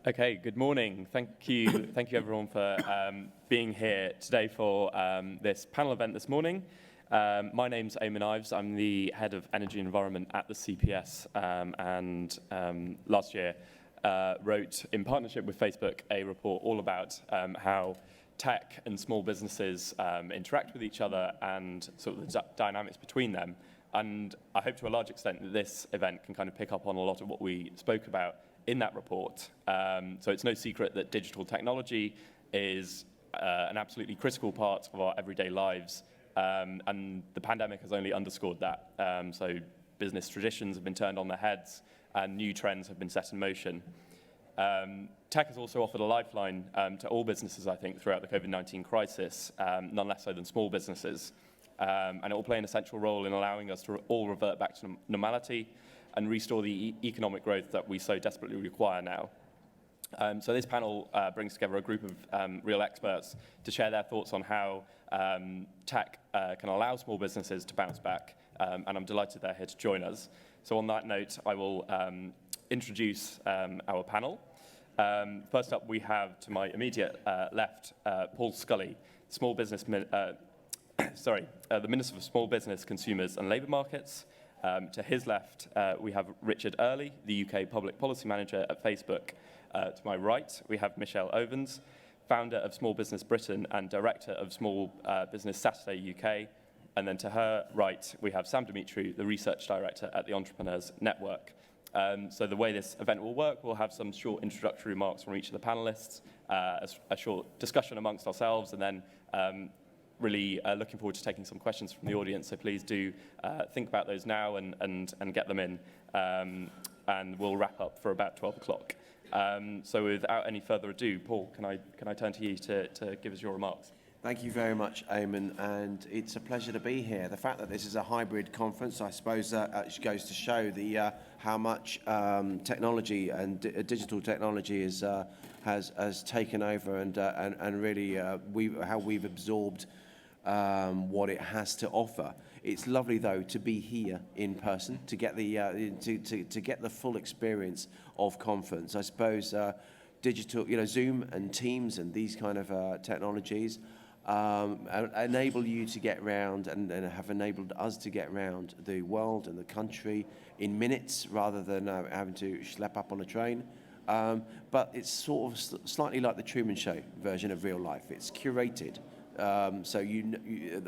Okay, good morning. Thank you everyone for being here today for this panel event this morning. My name's Eamon Ives. I'm the Head of Energy and Environment at the CPS, and last year wrote, in partnership with Facebook, a report all about how tech and small businesses interact with each other and sort of the dynamics between them. And I hope to a large extent that this event can kind of pick up on a lot of what we spoke about in that report. So it's no secret that digital technology is an absolutely critical part of our everyday lives, and the pandemic has only underscored that. So business traditions have been turned on their heads and new trends have been set in motion. Tech has also offered a lifeline to all businesses, I think, throughout the COVID-19 crisis, none less so than small businesses. And it will play an essential role in allowing us to all revert back to normality and restore the economic growth that we so desperately require now. So this panel brings together a group of real experts to share their thoughts on how tech can allow small businesses to bounce back, and I'm delighted they're here to join us. So on that note, I will introduce our panel. First up, we have to my immediate left, Paul Scully, the Minister for Small Business, Consumers and Labour Markets. To his left, we have Richard Earley, the UK Public Policy Manager at Facebook. To my right, we have Michelle Ovens, founder of Small Business Britain and Director of Small Business Saturday UK. And then to her right, we have Sam Dimitriou, the Research Director at the Entrepreneurs Network. So the way this event will work, we'll have some short introductory remarks from each of the panelists, a short discussion amongst ourselves, and then really looking forward to taking some questions from the audience, so please do think about those now and get them in, and we'll wrap up for about 12 o'clock. So without any further ado, Paul, can I turn to you to give us your remarks? Thank you very much, Eamon, and it's a pleasure to be here. The fact that this is a hybrid conference, I suppose, goes to show how much technology and digital technology has taken over, and really how we've absorbed what it has to offer. It's lovely, though, to be here in person to get the full experience of conference. I suppose digital, Zoom and Teams and these kind of technologies enable you to get round and have enabled us to get round the world and the country in minutes rather than having to schlep up on a train. But it's sort of slightly like the Truman Show version of real life. It's curated. So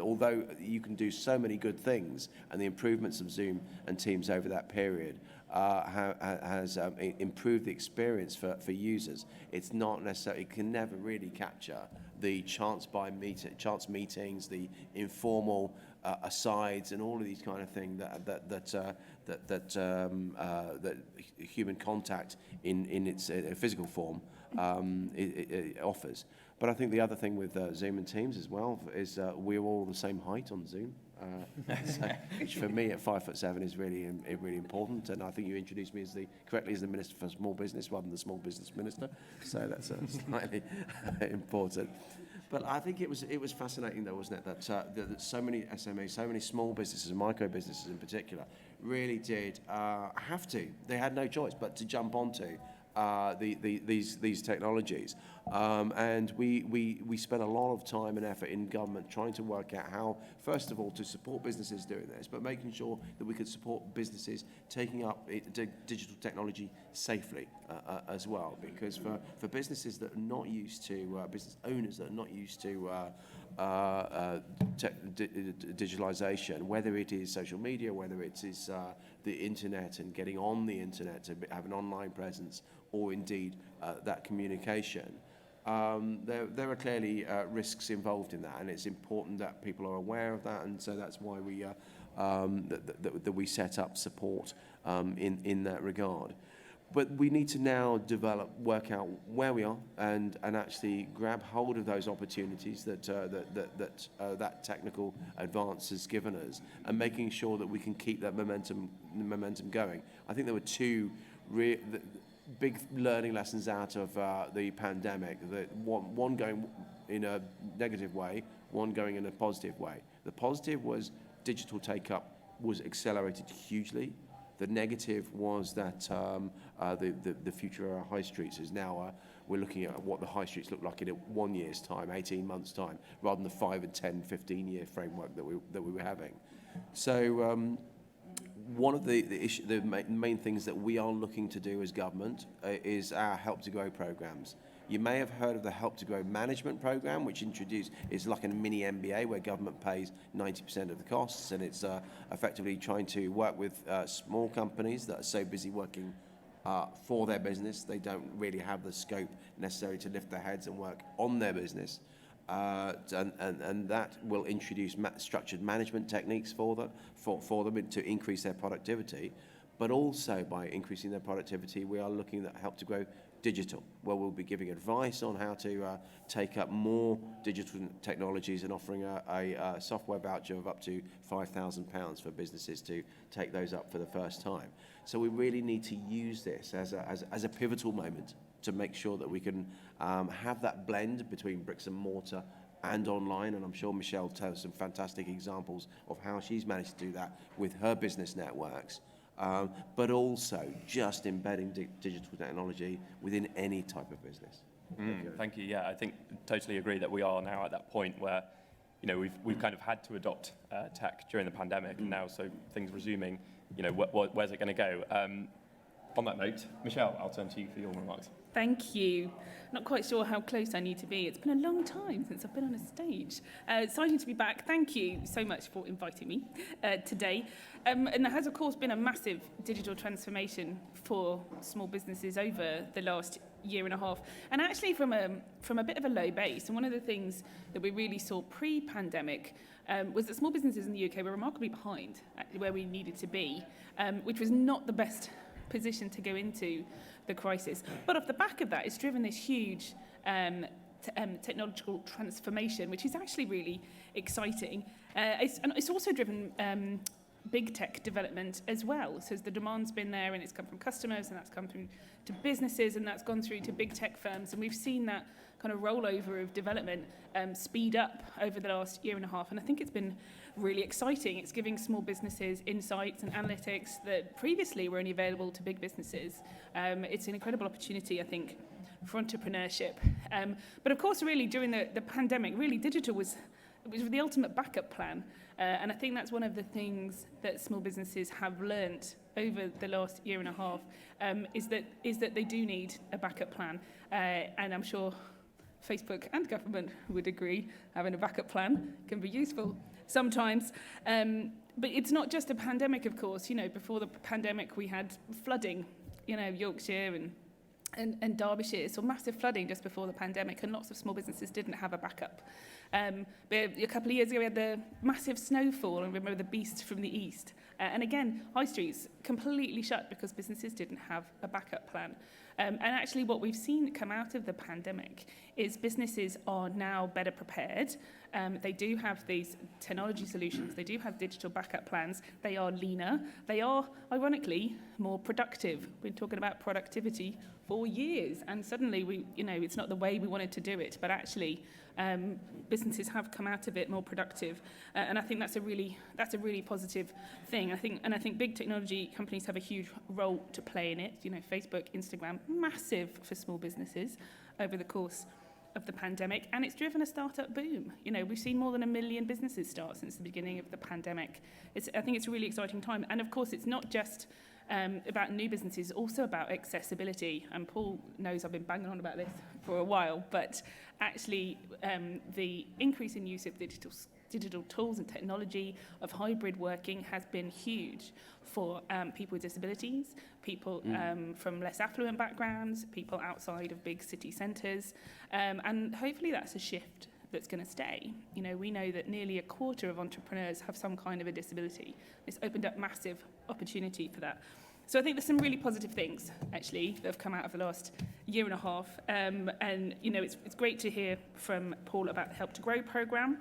although you can do so many good things, and the improvements of Zoom and Teams over that period has improved the experience for users, it's not necessarily, it can never really capture the chance meetings, the informal asides, and all of these kind of things that human contact in its physical form it offers. But I think the other thing with Zoom and Teams as well is we're all the same height on Zoom, which for me at 5'7" is really important. And I think you introduced me correctly as the Minister for Small Business rather than the Small Business Minister, so that's slightly important. But I think it was fascinating, though, wasn't it, that so many SMEs, so many small businesses and micro businesses in particular, really did have to. They had no choice but to jump onto these technologies, and we spent a lot of time and effort in government trying to work out how, first of all, to support businesses doing this, but making sure that we could support businesses taking up digital technology safely as well, because for businesses that are not used to, business owners that are not used to digitalization, whether it is social media, whether it is the internet and getting on the internet to have an online presence, or indeed that communication, there are clearly risks involved in that, and it's important that people are aware of that, and so that's why we set up support in that regard. But we need to now work out where we are, and actually grab hold of those opportunities that technical advance has given us, and making sure that we can keep that momentum going. I think there were two big learning lessons out of the pandemic. One going in a negative way, one going in a positive way. The positive was digital take-up was accelerated hugely. The negative was that the future of our high streets is now, we're looking at what the high streets look like in 1 year's time, 18 months' time, rather than the 5 and 10, 15-year framework that we were having. So one of the main things that we are looking to do as government is our Help to Grow programs. You may have heard of the Help to Grow management program, which is like a mini MBA where government pays 90% of the costs, and it's effectively trying to work with small companies that are so busy working for their business, they don't really have the scope necessary to lift their heads and work on their business. And that will introduce structured management techniques for them to increase their productivity. But also by increasing their productivity, we are looking at Help to Grow digital, where we'll be giving advice on how to take up more digital technologies and offering a software voucher of up to £5,000 for businesses to take those up for the first time. So we really need to use this as a pivotal moment to make sure that we can have that blend between bricks and mortar and online, and I'm sure Michelle will tell us some fantastic examples of how she's managed to do that with her business networks. But also just embedding digital technology within any type of business. Thank you. Yeah, I think totally agree that we are now at that point where, you know, we've kind of had to adopt tech during the pandemic, and now so things resuming, you know, where's it going to go? On that note, Michelle, I'll turn to you for your remarks. Thank you. Not quite sure how close I need to be. It's been a long time since I've been on a stage. Exciting to be back. Thank you so much for inviting me today. And there has, of course, been a massive digital transformation for small businesses over the last year and a half, and actually from a bit of a low base. And one of the things that we really saw pre-pandemic was that small businesses in the UK were remarkably behind where we needed to be, which was not the best position to go into the crisis. But off the back of that, it's driven this huge technological transformation, which is actually really exciting. And it's also driven big tech development as well. So the demand's been there, and it's come from customers, and that's come through to businesses, and that's gone through to big tech firms. And we've seen that kind of rollover of development speed up over the last year and a half. And I think it's been really exciting. It's giving small businesses insights and analytics that previously were only available to big businesses. It's an incredible opportunity, I think, for entrepreneurship. But of course, really, during the pandemic, really digital was the ultimate backup plan. And I think that's one of the things that small businesses have learnt over the last year and a half, is that they do need a backup plan. And I'm sure Facebook and government would agree having a backup plan can be useful sometimes. But it's not just a pandemic, of course. You know, before the pandemic, we had flooding, you know, Yorkshire and Derbyshire, so massive flooding just before the pandemic, and lots of small businesses didn't have a backup. But a couple of years ago, we had the massive snowfall, and remember the beast from the east. And again, high streets completely shut because businesses didn't have a backup plan. And actually what we've seen come out of the pandemic is businesses are now better prepared. They do have these technology solutions. They do have digital backup plans. They are leaner. They are, ironically, more productive. We've been talking about productivity for years, and suddenly it's not the way we wanted to do it, but actually businesses have come out of it more productive, and I think that's a really positive thing. I think big technology companies have a huge role to play in it. You know, Facebook, Instagram, massive for small businesses over the course of the pandemic, and it's driven a startup boom. You know, we've seen more than 1 million businesses start since the beginning of the pandemic. I think it's a really exciting time, and of course, it's not just about new businesses, also about accessibility. And Paul knows I've been banging on about this for a while, but actually the increase in use of digital tools and technology, of hybrid working, has been huge for people with disabilities, people from less affluent backgrounds, people outside of big city centres, and hopefully that's a shift that's going to stay. You know, we know that nearly a quarter of entrepreneurs have some kind of a disability. It's opened up massive opportunity for that. So I think there's some really positive things, actually, that have come out of the last year and a half. And, you know, it's great to hear from Paul about the Help to Grow programme.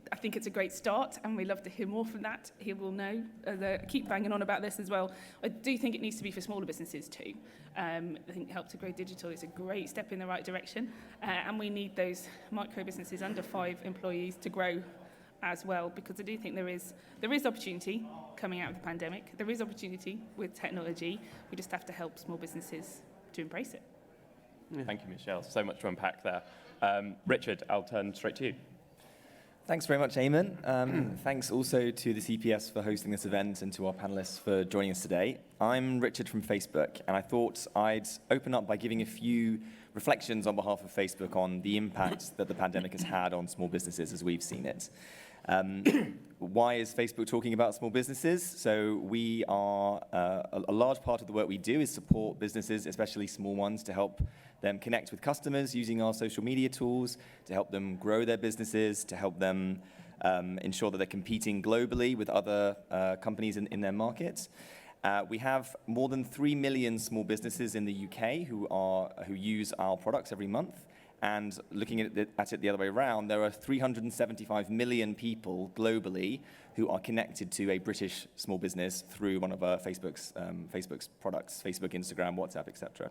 I think it's a great start, and we'd love to hear more from that. He will know. I keep banging on about this as well. I do think it needs to be for smaller businesses too. I think Help to Grow Digital is a great step in the right direction, and we need those micro businesses under 5 employees to grow as well, because I do think there is opportunity coming out of the pandemic. There is opportunity with technology. We just have to help small businesses to embrace it. Thank you, Michelle. So much to unpack there. Richard, I'll turn straight to you. Thanks very much, Eamon. Thanks also to the CPS for hosting this event and to our panelists for joining us today. I'm Richard from Facebook, and I thought I'd open up by giving a few reflections on behalf of Facebook on the impact that the pandemic has had on small businesses as we've seen it. Why is Facebook talking about small businesses? So we are, a large part of the work we do is support businesses, especially small ones, to help them connect with customers using our social media tools, to help them grow their businesses, to help them ensure that they're competing globally with other companies in their markets. We have more than 3 million small businesses in the UK who use our products every month. And looking at it the other way around, there are 375 million people globally who are connected to a British small business through one of our Facebook's products, Facebook, Instagram, WhatsApp, etc.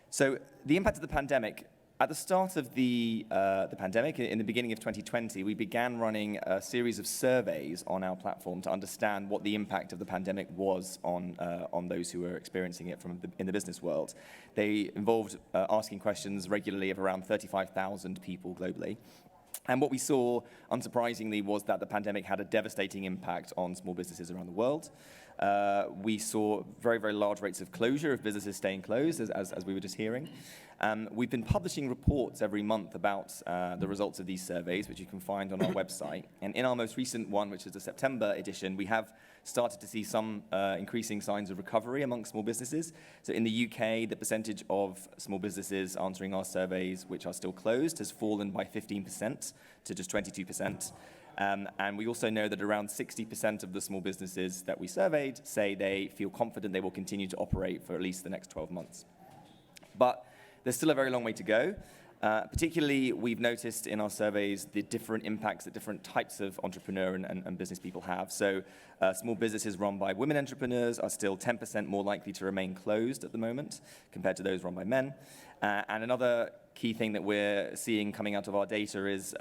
So the impact of the pandemic, at the start of the pandemic, in the beginning of 2020, we began running a series of surveys on our platform to understand what the impact of the pandemic was on those who were experiencing it in the business world. They involved asking questions regularly of around 35,000 people globally. And what we saw, unsurprisingly, was that the pandemic had a devastating impact on small businesses around the world. We saw very, very large rates of closure of businesses staying closed, as we were just hearing. We've been publishing reports every month about the results of these surveys, which you can find on our website. And in our most recent one, which is the September edition, we have started to see some increasing signs of recovery among small businesses. So in the UK, the percentage of small businesses answering our surveys which are still closed has fallen by 15% to just 22%. And we also know that around 60% of the small businesses that we surveyed say they feel confident they will continue to operate for at least the next 12 months. But there's still a very long way to go. Particularly, we've noticed in our surveys the different impacts that different types of entrepreneur and business people have. So small businesses run by women entrepreneurs are still 10% more likely to remain closed at the moment compared to those run by men. And another key thing that we're seeing coming out of our data is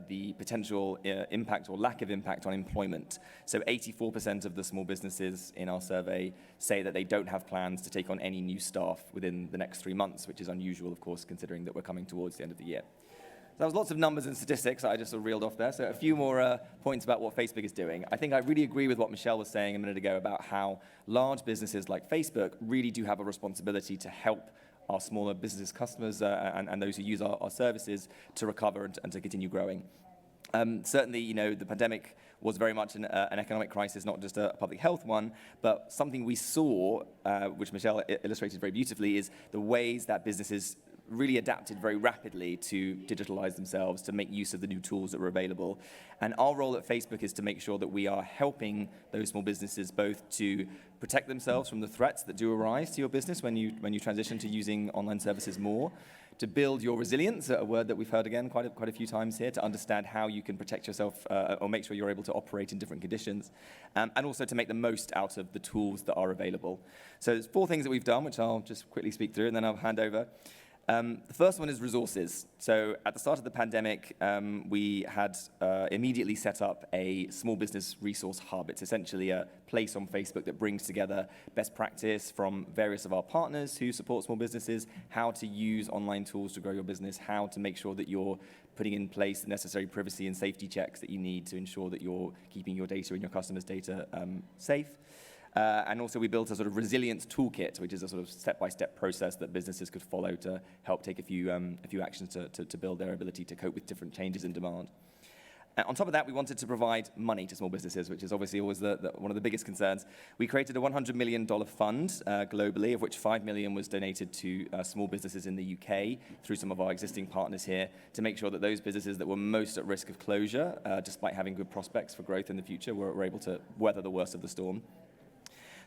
the potential impact or lack of impact on employment. So 84% of the small businesses in our survey say that they don't have plans to take on any new staff within the next 3 months, which is unusual, of course, considering that we're coming towards the end of the year. So that was lots of numbers and statistics that I just sort of reeled off there. So a few more points about what Facebook is doing. I think I really agree with what Michelle was saying a minute ago about how large businesses like Facebook really do have a responsibility to help our smaller business customers and those who use our services to recover and to continue growing. Certainly, the pandemic was very much an economic crisis, not just a public health one, but something we saw, which Michelle illustrated very beautifully, is the ways that businesses really adapted very rapidly to digitalize themselves, to make use of the new tools that were available. And our role at Facebook is to make sure that we are helping those small businesses both to protect themselves from the threats that do arise to your business when you transition to using online services more, to build your resilience, a word that we've heard again quite a few times here, to understand how you can protect yourself or make sure you're able to operate in different conditions, and also to make the most out of the tools that are available. So there's 4 things that we've done, which I'll just quickly speak through, and then I'll hand over. The first one is resources. So at the start of the pandemic, we had immediately set up a small business resource hub. It's essentially a place on Facebook that brings together best practice from various of our partners who support small businesses, how to use online tools to grow your business, how to make sure that you're putting in place the necessary privacy and safety checks that you need to ensure that you're keeping your data and your customers' data safe. And also we built a sort of resilience toolkit, which is a sort of step-by-step process that businesses could follow to help take a few actions to build their ability to cope with different changes in demand. On top of that, we wanted to provide money to small businesses, which is obviously always one of the biggest concerns. We created a $100 million fund globally, of which $5 million was donated to small businesses in the UK through some of our existing partners here to make sure that those businesses that were most at risk of closure, despite having good prospects for growth in the future, were able to weather the worst of the storm.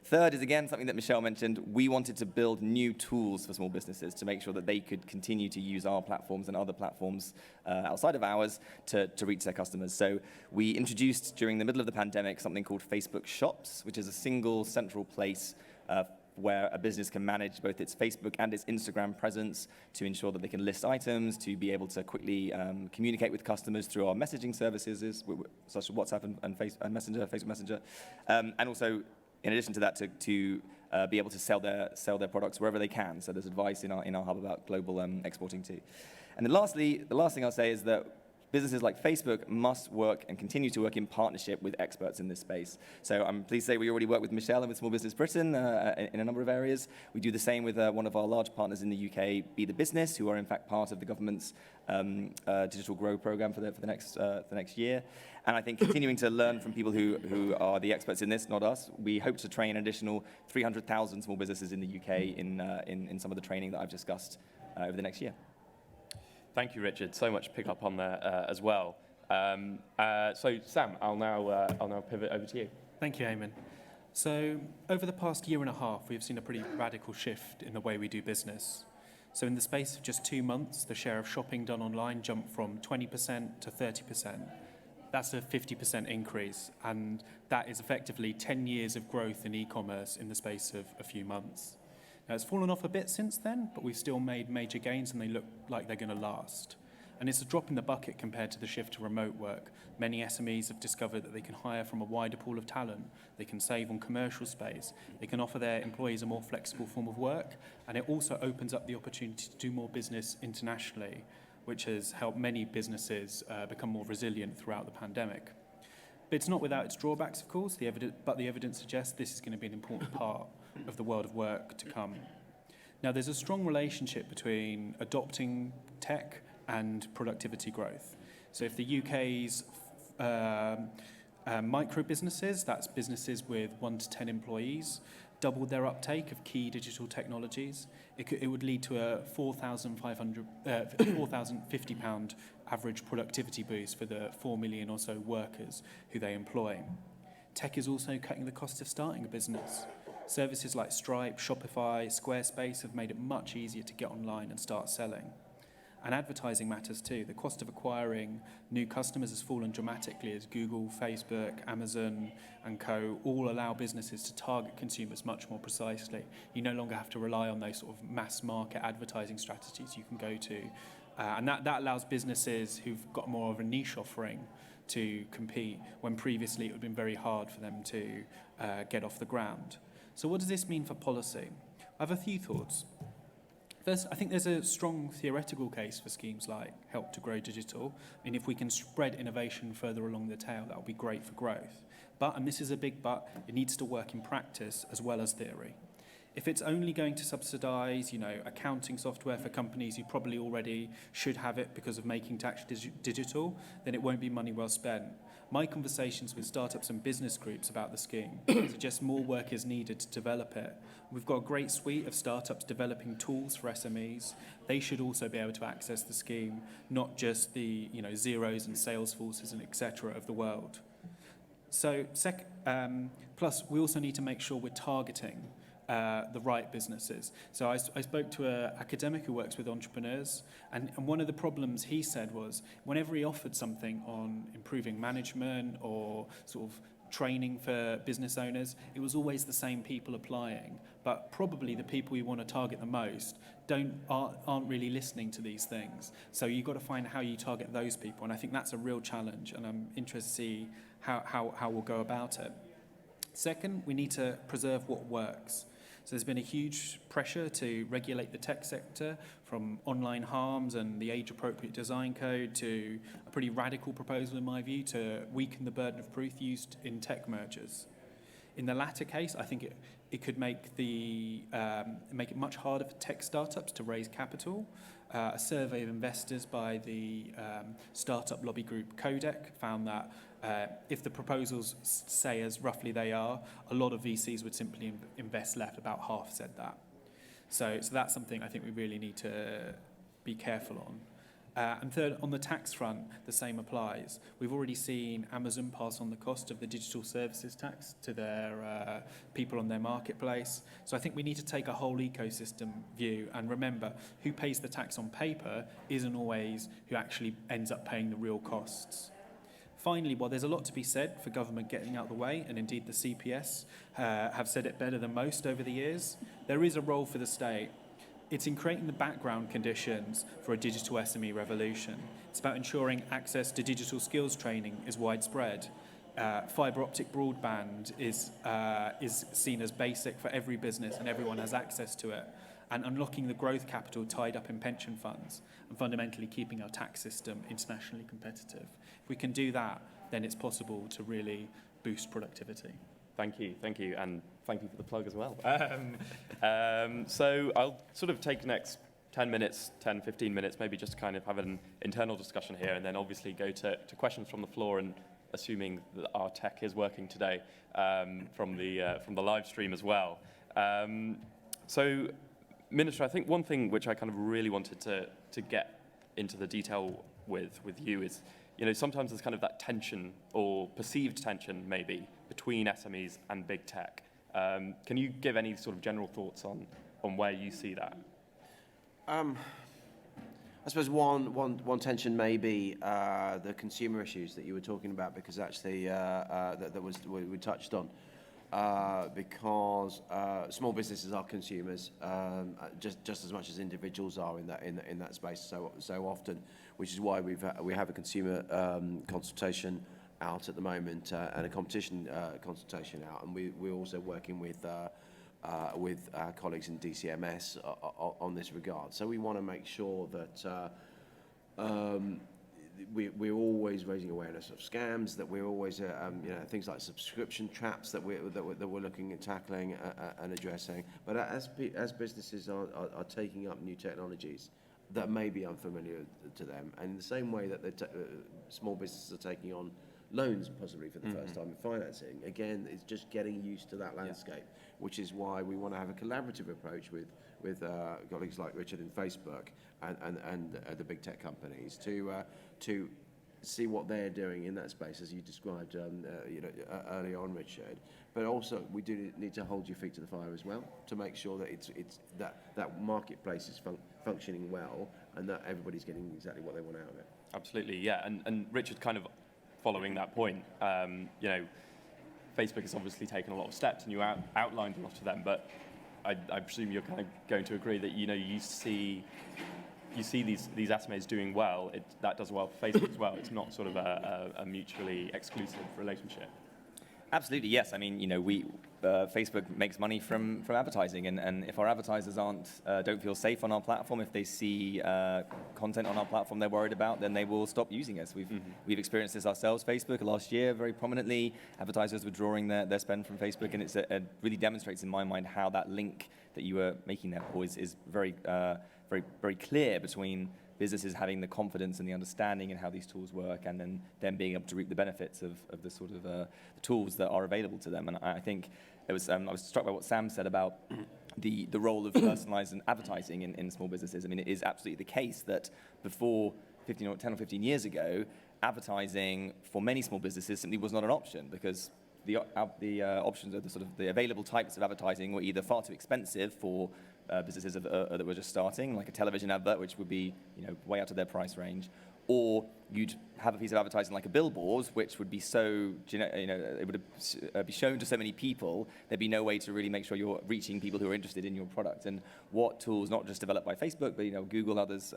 Third is, again, something that Michelle mentioned. We wanted to build new tools for small businesses to make sure that they could continue to use our platforms and other platforms outside of ours to reach their customers. So we introduced, during the middle of the pandemic, something called Facebook Shops, which is a single central place where a business can manage both its Facebook and its Instagram presence to ensure that they can list items, to be able to quickly communicate with customers through our messaging services, such as WhatsApp and Messenger, Facebook Messenger, and also, in addition to that, to be able to sell their products wherever they can. So there's advice in our hub about global exporting too. And then lastly, the last thing I'll say is that businesses like Facebook must work and continue to work in partnership with experts in this space. So I'm pleased to say we already work with Michelle and with Small Business Britain in a number of areas. We do the same with one of our large partners in the UK, Be The Business, who are in fact part of the government's Digital Grow program for the next year. And I think continuing to learn from people who are the experts in this, not us, we hope to train an additional 300,000 small businesses in the UK in some of the training that I've discussed over the next year. Thank you, Richard. So much to pick up on there as well. So Sam, I'll now pivot over to you. Thank you, Eamon. So over the past year and a half, we've seen a pretty radical shift in the way we do business. So in the space of just 2 months, the share of shopping done online jumped from 20% to 30%. That's a 50% increase, and that is effectively 10 years of growth in e-commerce in the space of a few months. Now, it's fallen off a bit since then, but we've still made major gains, and they look like they're going to last. And it's a drop in the bucket compared to the shift to remote work. Many SMEs have discovered that they can hire from a wider pool of talent, they can save on commercial space, they can offer their employees a more flexible form of work, and it also opens up the opportunity to do more business internationally, which has helped many businesses become more resilient throughout the pandemic. But it's not without its drawbacks, of course, but the evidence suggests this is going to be an important part of the world of work to come. Now, there's a strong relationship between adopting tech and productivity growth. So if the UK's micro businesses, that's businesses with 1 to 10 employees, doubled their uptake of key digital technologies, it would lead to a £4,050 average productivity boost for the 4 million or so workers who they employ. Tech is also cutting the cost of starting a business. Services like Stripe, Shopify, Squarespace have made it much easier to get online and start selling. And advertising matters too. The cost of acquiring new customers has fallen dramatically as Google, Facebook, Amazon and co. all allow businesses to target consumers much more precisely. You no longer have to rely on those sort of mass market advertising strategies you can go to. And that allows businesses who've got more of a niche offering to compete when previously it would have been very hard for them to get off the ground. So what does this mean for policy? I have a few thoughts. First, I think there's a strong theoretical case for schemes like Help to Grow Digital. I mean, if we can spread innovation further along the tail, that will be great for growth. But, and this is a big but, it needs to work in practice as well as theory. If it's only going to subsidise, accounting software for companies who probably already should have it because of making tax digital, then it won't be money well spent. My conversations with startups and business groups about the scheme suggest more work is needed to develop it. We've got a great suite of startups developing tools for SMEs. They should also be able to access the scheme, not just the Xeros and Salesforces and etc. of the world. So, plus we also need to make sure we're targeting the right businesses. So I spoke to an academic who works with entrepreneurs, and one of the problems he said was whenever he offered something on improving management or sort of training for business owners, it was always the same people applying. But probably the people you want to target the most aren't really listening to these things. So you've got to find how you target those people, and I think that's a real challenge, and I'm interested to see how we'll go about it. Second, we need to preserve what works. So there's been a huge pressure to regulate the tech sector, from online harms and the age-appropriate design code to a pretty radical proposal, in my view, to weaken the burden of proof used in tech mergers. In the latter case, I think it could make it much harder for tech startups to raise capital. A survey of investors by the startup lobby group Codec found that if the proposals say as roughly they are, a lot of VCs would simply invest less. About half said that. So that's something I think we really need to be careful on. And third, on the tax front, the same applies. We've already seen Amazon pass on the cost of the digital services tax to their people on their marketplace. So I think we need to take a whole ecosystem view and remember who pays the tax on paper isn't always who actually ends up paying the real costs. Finally, while there's a lot to be said for government getting out of the way, and indeed the CPS have said it better than most over the years, there is a role for the state. It's in creating the background conditions for a digital SME revolution. It's about ensuring access to digital skills training is widespread. Fibre optic broadband is seen as basic for every business and everyone has access to it. And unlocking the growth capital tied up in pension funds and fundamentally keeping our tax system internationally competitive. If we can do that, then it's possible to really boost productivity. Thank you, and thank you for the plug as well. So I'll sort of take the next 10 minutes, 10, 15 minutes, maybe just kind of have an internal discussion here, and then obviously go to questions from the floor, and assuming that our tech is working today, from the live stream as well. So, Minister, I think one thing which I kind of really wanted to get into the detail with you is, sometimes there's kind of that tension, or perceived tension maybe, between SMEs and big tech. Can you give any sort of general thoughts on where you see that? I suppose one tension may be the consumer issues that you were talking about, because actually that was we touched on. Because small businesses are consumers just as much as individuals are in that space so often, which is why we have a consumer consultation out at the moment and a competition consultation out, and we're also working with our colleagues in DCMS on this regard. So we want to make sure that we're always raising awareness of scams, that we're always, things like subscription traps that we're looking at tackling and addressing. But as businesses are taking up new technologies that may be unfamiliar to them, and in the same way that small businesses are taking on loans possibly for the first time in financing, again, it's just getting used to that landscape, which is why we want to have a collaborative approach with colleagues like Richard in Facebook and the big tech companies to see what they're doing in that space, as you described early on, Richard. But also, we do need to hold your feet to the fire as well, to make sure that it's that marketplace is functioning well, and that everybody's getting exactly what they want out of it. Absolutely, yeah. And Richard, kind of following that point, Facebook has obviously taken a lot of steps, and you outlined a lot of them, but I presume you're kind of going to agree that you see these SMEs doing well. That does well for Facebook as well. It's not sort of a mutually exclusive relationship. Absolutely, yes. I mean, Facebook makes money from advertising, and if our advertisers don't feel safe on our platform, if they see content on our platform they're worried about, then they will stop using us. We've experienced this ourselves. Facebook last year, very prominently, advertisers were drawing their spend from Facebook, and it really demonstrates in my mind how that link that you were making there, Paul, is very, very, very clear between businesses having the confidence and the understanding in how these tools work, and then them being able to reap the benefits of the sort of the tools that are available to them. And I think I was struck by what Sam said about the role of personalized advertising in small businesses. I mean, it is absolutely the case that before 10 or 15 years ago, advertising for many small businesses simply was not an option, because the options of the available types of advertising were either far too expensive for businesses that were just starting, like a television advert, which would be way out of their price range, or you'd have a piece of advertising like a billboard, which would be so, it would be shown to so many people, there'd be no way to really make sure you're reaching people who are interested in your product. And what tools, not just developed by Facebook, but Google, others,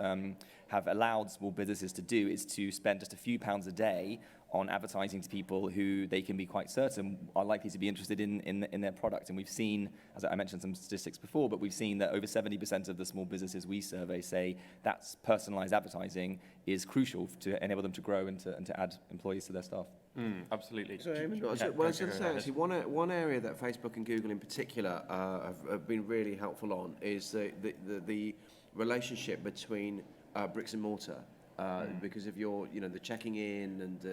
have allowed small businesses to do is to spend just a few pounds a day on advertising to people who they can be quite certain are likely to be interested in their product. And we've seen, as I mentioned some statistics before, but we've seen that over 70% of the small businesses we survey say that personalized advertising is crucial to enable them to grow and to add employees to their staff. Absolutely. So, what I was going to say, actually, one area that Facebook and Google in particular have been really helpful on is the relationship between bricks and mortar. Because of the checking in and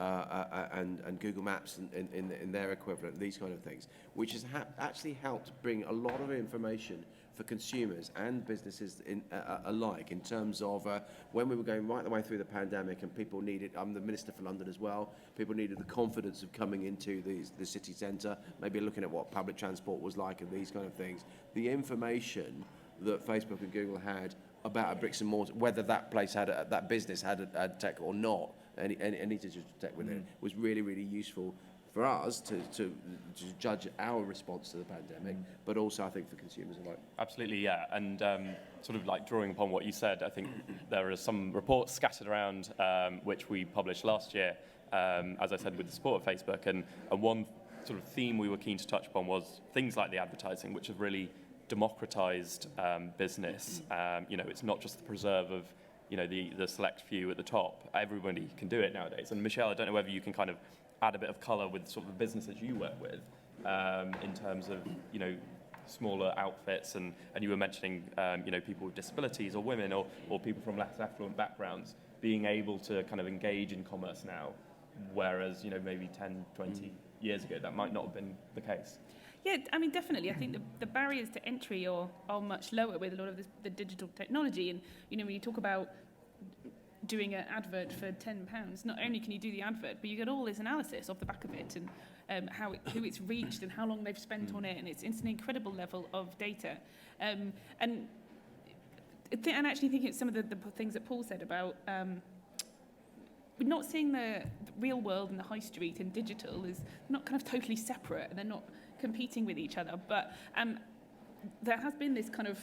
and Google Maps in their equivalent, these kind of things, which has actually helped bring a lot of information for consumers and businesses alike, in terms of when we were going right the way through the pandemic, and people needed, I'm the Minister for London as well, people needed the confidence of coming into the city centre, maybe looking at what public transport was like and these kind of things. The information that Facebook and Google had about a bricks and mortar, whether that place that business had tech or not, any digital tech with it was really, really useful for us to judge our response to the pandemic, but also I think for consumers alike. Absolutely, yeah. And sort of like drawing upon what you said, I think there are some reports scattered around which we published last year, as I said, with the support of Facebook. And one sort of theme we were keen to touch upon was things like the advertising, which have really democratized business. It's not just the preserve of the select few at the top. Everybody can do it nowadays. And Michelle, I don't know whether you can kind of add a bit of colour with sort of the businesses you work with in terms of smaller outfits, and you were mentioning people with disabilities or women or people from less affluent backgrounds being able to kind of engage in commerce now, whereas maybe 10, 20 years ago that might not have been the case. Yeah, I mean, definitely. I think the barriers to entry are much lower with a lot of the digital technology. And, when you talk about doing an advert for £10, not only can you do the advert, but you get all this analysis off the back of it and who it's reached and how long they've spent on it. And it's an incredible level of data. And actually thinking some of the things that Paul said about we're not seeing the real world and the high street and digital is not kind of totally separate, and they're not competing with each other. But there has been this kind of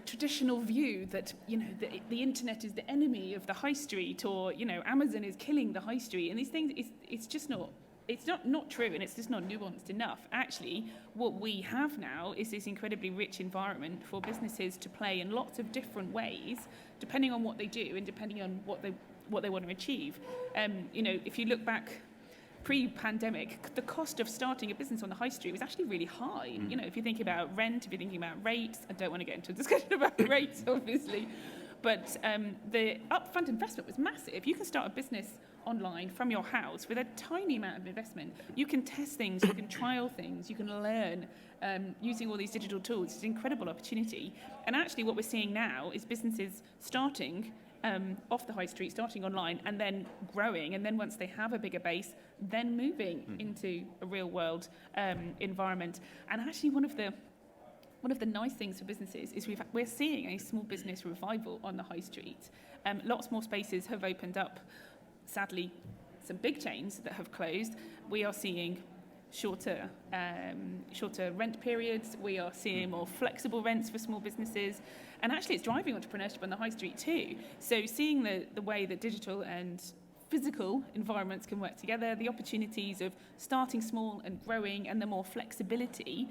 traditional view that the internet is the enemy of the high street, or Amazon is killing the high street, and these things it's just not. It's not true, and it's just not nuanced enough. Actually, what we have now is this incredibly rich environment for businesses to play in lots of different ways, depending on what they do and depending on what they want to achieve. If you look back pre-pandemic, the cost of starting a business on the high street was actually really high. If you're thinking about rent, if you're thinking about rates, I don't want to get into a discussion about rates, obviously, but the upfront investment was massive. You can start a business online from your house with a tiny amount of investment. You can test things, you can trial things, you can learn using all these digital tools. It's an incredible opportunity. And actually what we're seeing now is businesses starting off the high street, starting online, and then growing, and then once they have a bigger base, then moving into a real world environment. And actually one of the nice things for businesses is we're seeing a small business revival on the high street. Lots more spaces have opened up. Sadly, some big chains that have closed. We are seeing shorter rent periods. We are seeing more flexible rents for small businesses. And actually, it's driving entrepreneurship on the high street too. So seeing the way that digital and physical environments can work together, the opportunities of starting small and growing, and the more flexibility,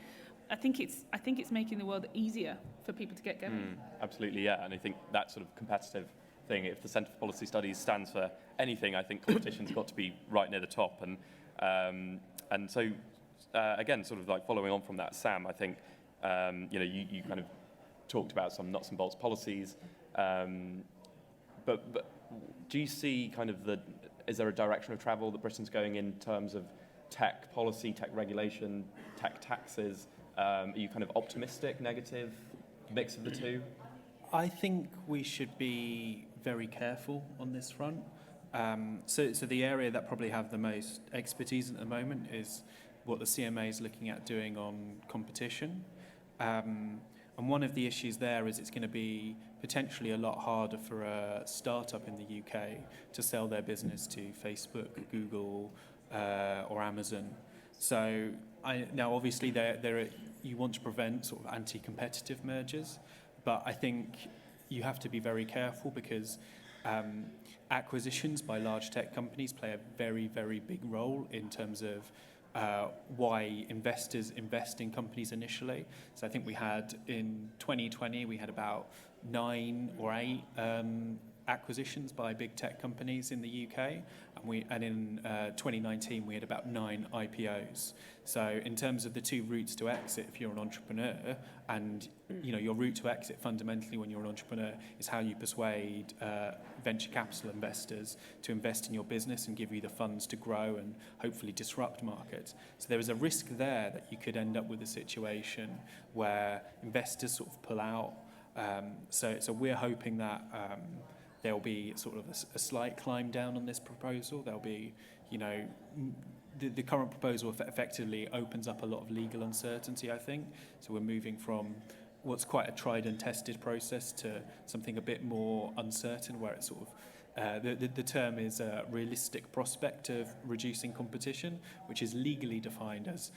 I think it's making the world easier for people to get going. Absolutely, yeah. And I think that sort of competitive thing, if the Centre for Policy Studies stands for anything, I think competition's got to be right near the top. And so, again, sort of like following on from that, Sam, I think, you kind of talked about some nuts and bolts policies, but do you see kind of is there a direction of travel that Britain's going in terms of tech policy, tech regulation, tech taxes? Are you kind of optimistic, negative, mix of the two? I think we should be very careful on this front. So the area that probably have the most expertise at the moment is what the CMA is looking at doing on competition. And one of the issues there is it's going to be potentially a lot harder for a startup in the UK to sell their business to Facebook, Google, or Amazon. So now obviously you want to prevent sort of anti-competitive mergers, but I think you have to be very careful because acquisitions by large tech companies play a very, very big role in terms of why investors invest in companies initially. So I think we had in 2020, we had about 9 or 8 acquisitions by big tech companies in the UK, and in 2019 we had about 9 IPOs. So in terms of the two routes to exit, if you're an entrepreneur, and your route to exit fundamentally when you're an entrepreneur is how you persuade venture capital investors to invest in your business and give you the funds to grow and hopefully disrupt markets. So there is a risk there that you could end up with a situation where investors sort of pull out. So we're hoping that there'll be sort of a slight climb down on this proposal. There'll be, the current proposal effectively opens up a lot of legal uncertainty, I think. So we're moving from what's quite a tried and tested process to something a bit more uncertain, where it sort of The term is a realistic prospect of reducing competition, which is legally defined as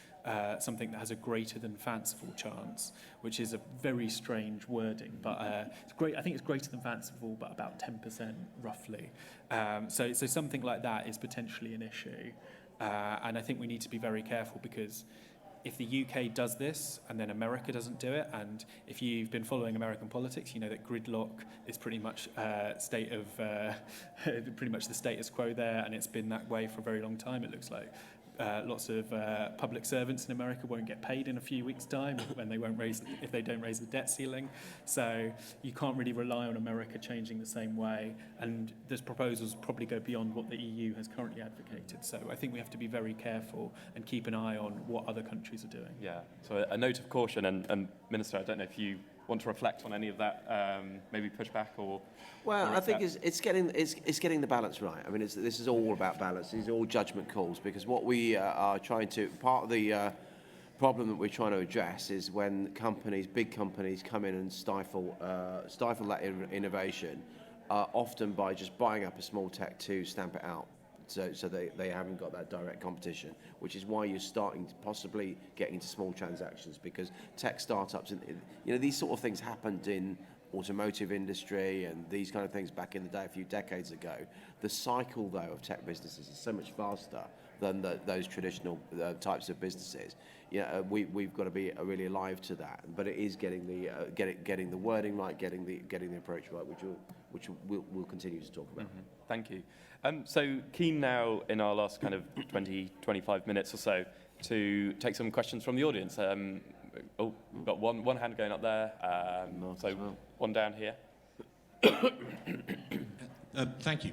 something that has a greater than fanciful chance, which is a very strange wording, but it's great. I think it's greater than fanciful, but about 10% roughly. So something like that is potentially an issue, and I think we need to be very careful, because if the UK does this and then America doesn't do it, and if you've been following American politics, you know that gridlock is pretty much pretty much the status quo there, and it's been that way for a very long time. It looks like lots of public servants in America won't get paid in a few weeks' time when if they don't raise the debt ceiling. So you can't really rely on America changing the same way, and those proposals probably go beyond what the EU has currently advocated. So I think we have to be very careful and keep an eye on what other countries are doing. Yeah, so a note of caution, and Minister, I don't know if you want to reflect on any of that, maybe push back or... Well, or I think it's getting the balance right. I mean, this is all about balance. These are all judgment calls, because what we are trying to... Part of the problem that we're trying to address is when big companies come in and stifle that innovation, often by just buying up a small tech to stamp it out. So they haven't got that direct competition, which is why you're starting to possibly get into small transactions, because tech startups, these sort of things happened in automotive industry and these kind of things back in the day, a few decades ago. The cycle, though, of tech businesses is so much faster than those traditional types of businesses. We've got to be really alive to that. But it is getting the wording right, getting the approach right, which we'll continue to talk about. Mm-hmm. Thank you. So keen now in our last kind of 20, 25 minutes or so to take some questions from the audience. We've got one hand going up there. One down here. Thank you,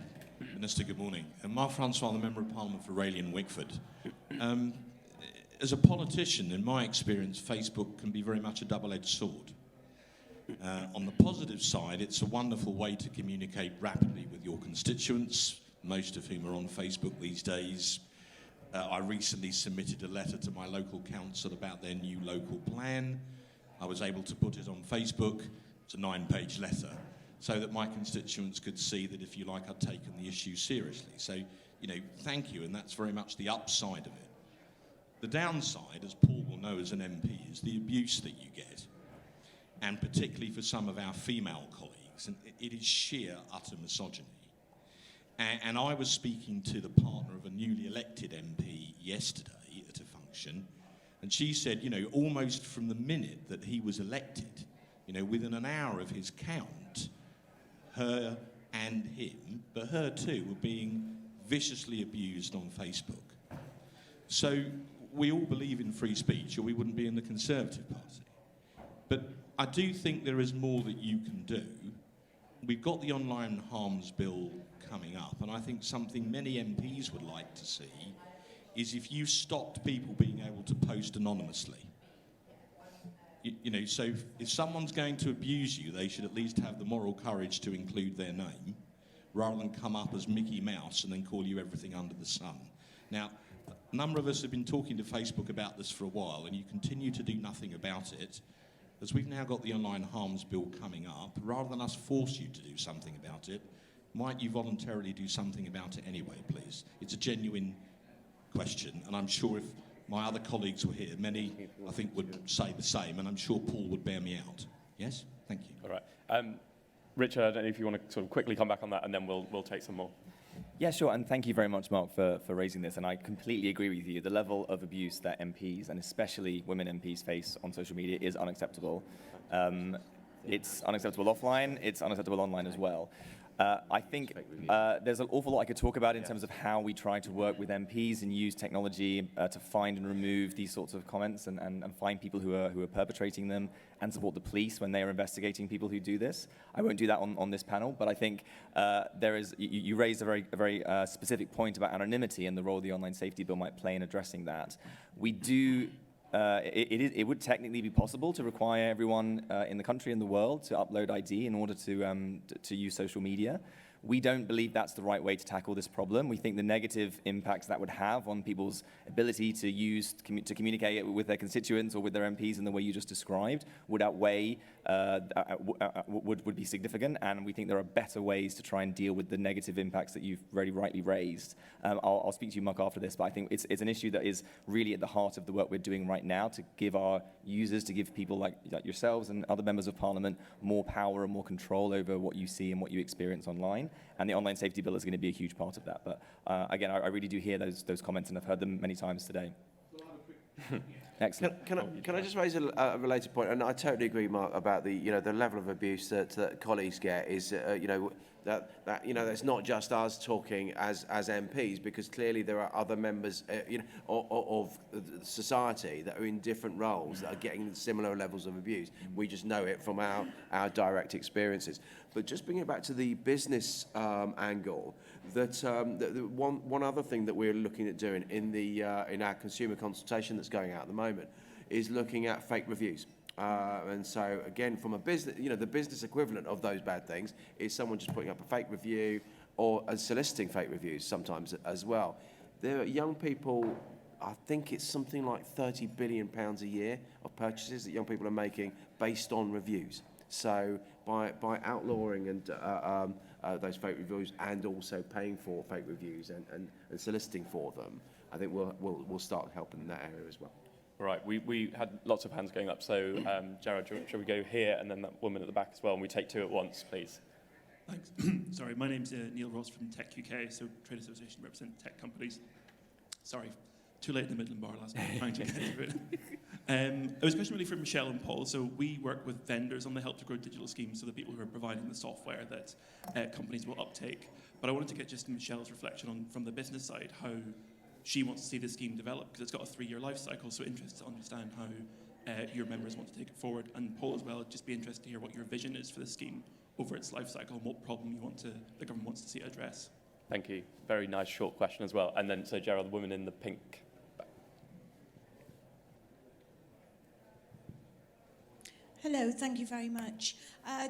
Minister. Good morning. Mark-Francois, the Member of Parliament for Raleigh and Wickford. As a politician, in my experience, Facebook can be very much a double-edged sword. On the positive side, it's a wonderful way to communicate rapidly with your constituents, most of whom are on Facebook these days. I recently submitted a letter to my local council about their new local plan. I was able to put it on Facebook. It's a 9-page letter, so that my constituents could see that, if you like, I'd taken the issue seriously. So, thank you, and that's very much the upside of it. The downside, as Paul will know as an MP, is the abuse that you get, and particularly for some of our female colleagues, and it is sheer, utter misogyny. And I was speaking to the partner of a newly elected MP yesterday at a function, and she said, almost from the minute that he was elected, within an hour of his count, her and him, but her too, were being viciously abused on Facebook. So we all believe in free speech, or we wouldn't be in the Conservative Party. But I do think there is more that you can do. We've got the online harms bill coming up, and I think something many MPs would like to see is if you stopped people being able to post anonymously. So if someone's going to abuse you, they should at least have the moral courage to include their name, rather than come up as Mickey Mouse and then call you everything under the sun. Now, a number of us have been talking to Facebook about this for a while, and you continue to do nothing about it. As we've now got the online harms bill coming up, rather than us force you to do something about it, might you voluntarily do something about it anyway, please? It's a genuine question, and I'm sure if my other colleagues were here, many, I think, would say the same, and I'm sure Paul would bear me out. Yes? Thank you. All right. Richard, I don't know if you want to sort of quickly come back on that, and then we'll take some more. Yeah, sure, and thank you very much, Mark, for raising this, and I completely agree with you. The level of abuse that MPs, and especially women MPs, face on social media is unacceptable. It's unacceptable offline, it's unacceptable online as well. I think there's an awful lot I could talk about in terms of how we try to work with MPs and use technology to find and remove these sorts of comments and find people who are perpetrating them, and support the police when they are investigating people who do this. I won't do that on this panel, but I think you raised a very specific point about anonymity and the role the Online Safety Bill might play in addressing that. We do. It would technically be possible to require everyone in the country and the world to upload ID in order to use social media. We don't believe that's the right way to tackle this problem. We think the negative impacts that would have on people's ability to communicate with their constituents or with their MPs in the way you just described would outweigh, would be significant, and we think there are better ways to try and deal with the negative impacts that you've very rightly raised. I'll speak to you, Mark, after this, but I think it's an issue that is really at the heart of the work we're doing right now to give our users, to give people like yourselves and other members of Parliament more power and more control over what you see and what you experience online. And the online safety bill is going to be a huge part of that. But again, I really do hear those comments, and I've heard them many times today. Excellent. Can I just raise a related point? And I totally agree, Mark, about the level of abuse that colleagues get is that's not just us talking as MPs, because clearly there are other members of society that are in different roles that are getting similar levels of abuse. We just know it from our direct experiences. But just bringing it back to the business angle, one other thing that we're looking at doing in our consumer consultation that's going out at the moment is looking at fake reviews. And so, again, from a business, the business equivalent of those bad things is someone just putting up a fake review or soliciting fake reviews sometimes as well. There are young people, I think it's something like £30 billion a year of purchases that young people are making based on reviews. So by outlawing and those fake reviews and also paying for fake reviews and soliciting for them, I think we'll start helping in that area as well. All right, we had lots of hands going up, so Jared, shall we go here and then that woman at the back as well, and we take two at once, please? Thanks. Sorry, my name's Neil Ross from Tech UK, so trade association represent tech companies. Sorry, too late in the Midland bar last night, trying to get through it. It was a question really for Michelle and Paul. So we work with vendors on the Help to Grow digital scheme, so the people who are providing the software that companies will uptake. But I wanted to get just Michelle's reflection on, from the business side, how she wants to see the scheme develop, because it's got a 3-year life cycle, so interested to understand how your members want to take it forward. And Paul as well, just be interested to hear what your vision is for the scheme over its life cycle and what problem the government wants to see it address. Thank you. Very nice short question as well. And then, so Gerald, the woman in the pink. Hello, thank you very much.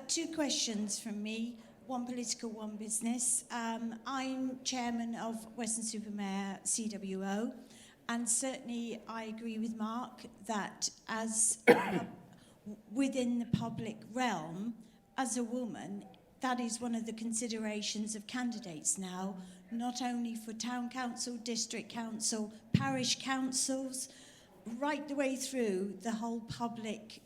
2 questions from me, one political, one business. I'm chairman of Western-super-Mare CWO, and certainly I agree with Mark that as within the public realm, as a woman, that is one of the considerations of candidates now, not only for town council, district council, parish councils, right the way through the whole public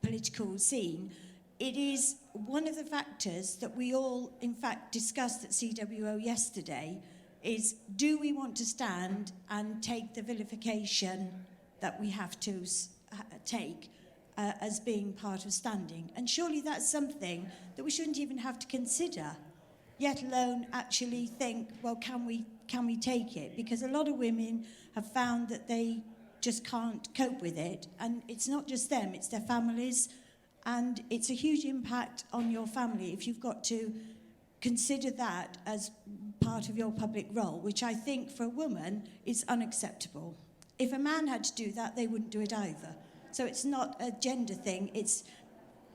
political scene. It is one of the factors that we all, in fact, discussed at CWO yesterday, is do we want to stand and take the vilification that we have to take as being part of standing? And surely that's something that we shouldn't even have to consider, yet alone actually think, well, can we take it? Because a lot of women have found that they just can't cope with it. And it's not just them, it's their families. And it's a huge impact on your family if you've got to consider that as part of your public role, which I think for a woman is unacceptable. If a man had to do that, they wouldn't do it either. So it's not a gender thing, it's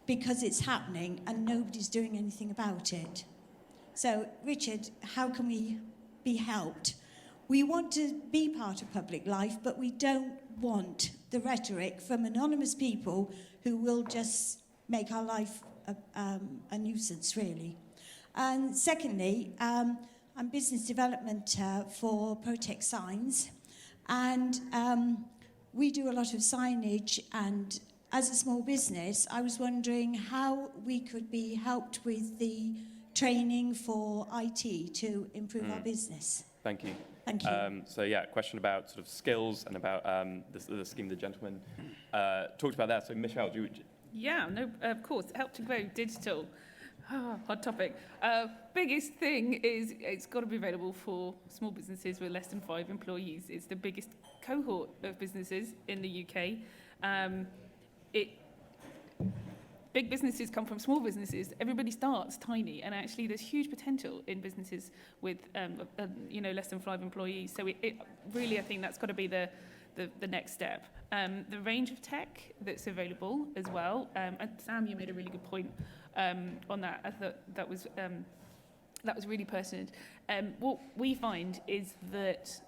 because it's happening and nobody's doing anything about it. So, Richard, how can we be helped? We want to be part of public life, but we don't want the rhetoric from anonymous people who will just make our life a nuisance, really. And secondly, I'm business development for Protect Signs, and we do a lot of signage, and as a small business, I was wondering how we could be helped with the training for IT to improve our business. Thank you. Thank you. So yeah, question about sort of skills and about the scheme the gentleman talked about that. So Michelle, do you... Yeah, no, of course. Help to Grow Digital. Hot topic. Biggest thing is it's got to be available for small businesses with less than 5 employees. It's the biggest cohort of businesses in the UK. Big businesses come from small businesses. Everybody starts tiny, and actually there's huge potential in businesses with less than 5 employees. So it really, I think that's got to be the next step. the range of tech that's available as well. And Sam, you made a really good point on that. I thought that was really pertinent. What we find is that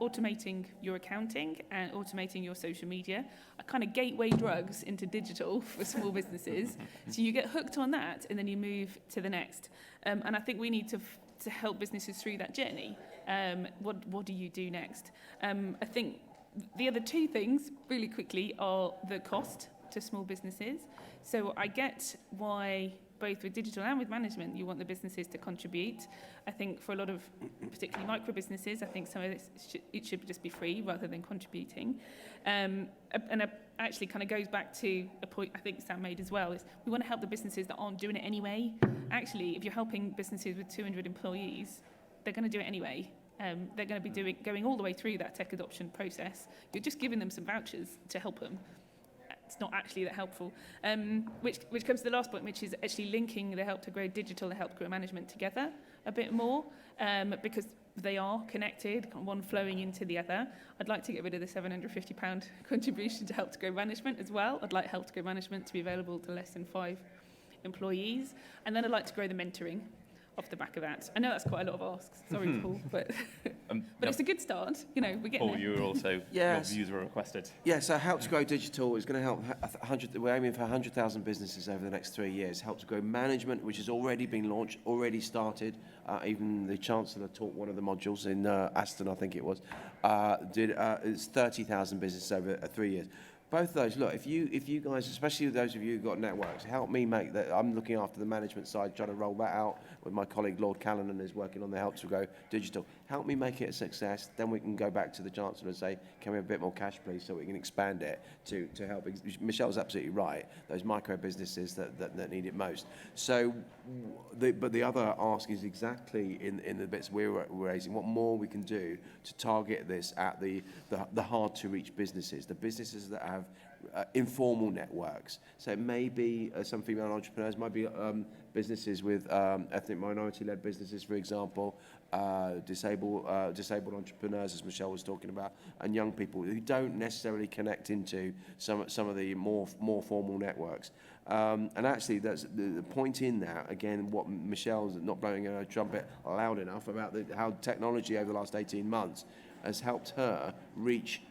automating your accounting and automating your social media are kind of gateway drugs into digital for small businesses. So you get hooked on that and then you move to the next. And I think we need to help businesses through that journey. What do you do next? I think the other two things, really quickly, are the cost to small businesses. So I get why, both with digital and with management, you want the businesses to contribute. I think for a lot of, particularly micro businesses, I think some of this, it should just be free rather than contributing. And it actually kind of goes back to a point I think Sam made as well, is we want to help the businesses that aren't doing it anyway. Actually, if you're helping businesses with 200 employees, they're going to do it anyway. They're going to be going all the way through that tech adoption process. You're just giving them some vouchers to help them. It's not actually that helpful. Which comes to the last point, which is actually linking the Help to Grow Digital and Help to Grow Management together a bit more, because they are connected, one flowing into the other. I'd like to get rid of the £750 contribution to Help to Grow Management as well. I'd like Help to Grow Management to be available to less than 5 employees. And then I'd like to grow the mentoring off the back of that. I know that's quite a lot of asks. Sorry, Paul, but it's a good start. You know, we're getting Paul, there. you were also, Yes. your views were requested. Yeah, so Help to Grow Digital is going to help 100. We're aiming for 100,000 businesses over the next 3 years. Help to Grow Management, which has already been launched, already started. Even the Chancellor taught one of the modules in Aston, I think it was. It's 30,000 businesses over 3 years. Both of those, look, if you guys, especially those of you who've got networks, help me make that. I'm looking after the management side, trying to roll that out with my colleague Lord Callanan, who's working on the Help to Grow Digital. Help me make it a success, then we can go back to the Chancellor and say, can we have a bit more cash, please, so we can expand it to help. Michelle's absolutely right, those micro businesses that need it most. So, but the other ask is exactly in the bits we're raising, what more we can do to target this at the hard-to-reach businesses, the businesses that have informal networks. So it may be some female entrepreneurs, might be businesses with ethnic minority-led businesses, for example, disabled entrepreneurs, as Michelle was talking about, and young people who don't necessarily connect into some of the more formal networks. And actually, that's the point in that, again, what Michelle's not blowing her trumpet loud enough about how technology over the last 18 months has helped her reach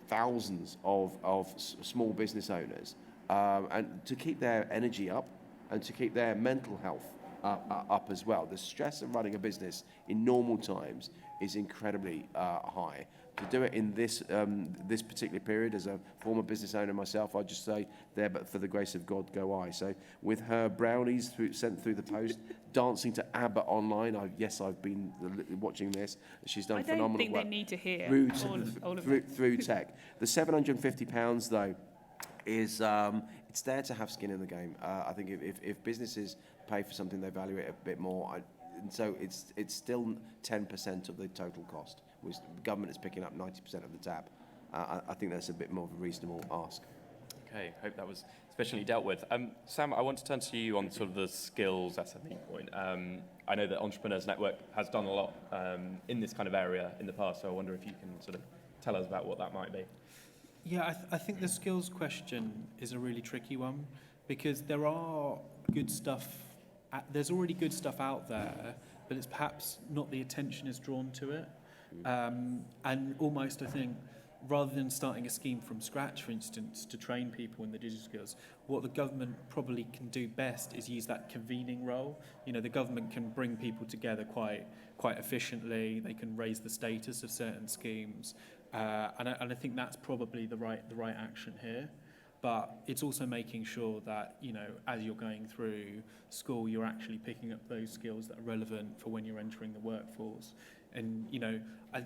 thousands of small business owners, and to keep their energy up and to keep their mental health up as well. The stress of running a business in normal times is incredibly high. To do it in this particular period, as a former business owner myself, I'd just say, there but for the grace of God go I. So with her brownies sent through the post, dancing to ABBA online, I've been watching this. She's done phenomenal work. I don't think they need to hear through tech. The £750 though is it's there to have skin in the game. I think if businesses pay for something, they value it a bit more. And so it's still 10% of the total cost. Which the government is picking up 90% of the tab. I think that's a bit more of a reasonable ask. Okay, hope that was sufficiently dealt with. Sam, I want to turn to you on sort of the skills SME point. I know that Entrepreneurs Network has done a lot in this kind of area in the past, so I wonder if you can sort of tell us about what that might be. Yeah, I think the skills question is a really tricky one, because there are good stuff, there's already good stuff out there, but it's perhaps not the attention is drawn to it. And almost, I think, rather than starting a scheme from scratch, for instance, to train people in the digital skills, what the government probably can do best is use that convening role. You know, the government can bring people together quite efficiently. They can raise the status of certain schemes, and I think that's probably the right action here. But it's also making sure that, you know, as you're going through school, you're actually picking up those skills that are relevant for when you're entering the workforce. And, you know, I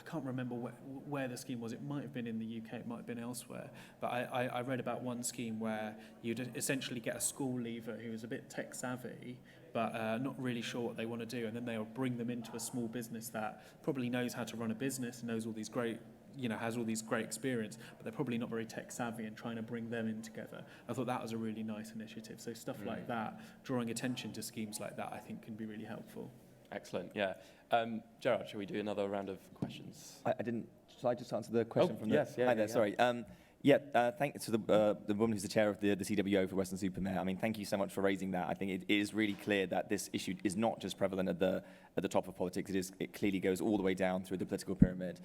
can't remember where the scheme was. It might have been in the UK, it might have been elsewhere. But I read about one scheme where you'd essentially get a school leaver who is a bit tech savvy, but not really sure what they want to do. And then they'll bring them into a small business that probably knows how to run a business and knows all these great, you know, has all these great experience, but they're probably not very tech savvy, and trying to bring them in together. I thought that was a really nice initiative. So stuff like that, drawing attention to schemes like that, I think can be really helpful. Excellent, yeah. Gerard, shall we do another round of questions? I didn't. Shall I just answer the question from the... Yes, yeah. Hi there, sorry. Yeah, thanks to the woman who's the chair of the CWO for Western Supermare. I mean, thank you so much for raising that. I think it is really clear that this issue is not just prevalent at the top of politics. It clearly goes all the way down through the political pyramid.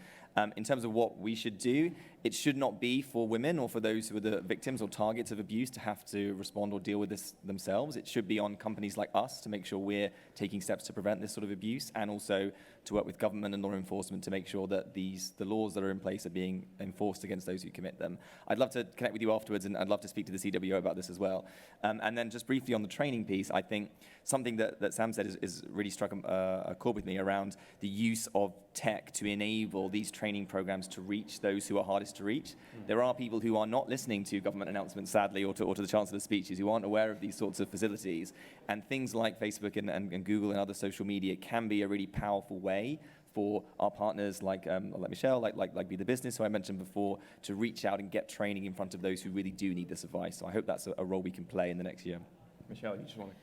In terms of what we should do, it should not be for women or for those who are the victims or targets of abuse to have to respond or deal with this themselves. It should be on companies like us to make sure we're taking steps to prevent this sort of abuse, and also to work with government and law enforcement to make sure that the laws that are in place are being enforced against those who commit them. I'd love to connect with you afterwards, and I'd love to speak to the CWO about this as well. And then just briefly on the training piece, I think something that Sam said is really struck a chord with me around the use of tech to enable these training programs to reach those who are hardest to reach. There are people who are not listening to government announcements, sadly, or to the Chancellor's speeches, who aren't aware of these sorts of facilities. And things like Facebook and Google and other social media can be a really powerful way for our partners like Michelle, like Be the Business, who I mentioned before, to reach out and get training in front of those who really do need this advice. So I hope that's a role we can play in the next year. Michelle, you just want to...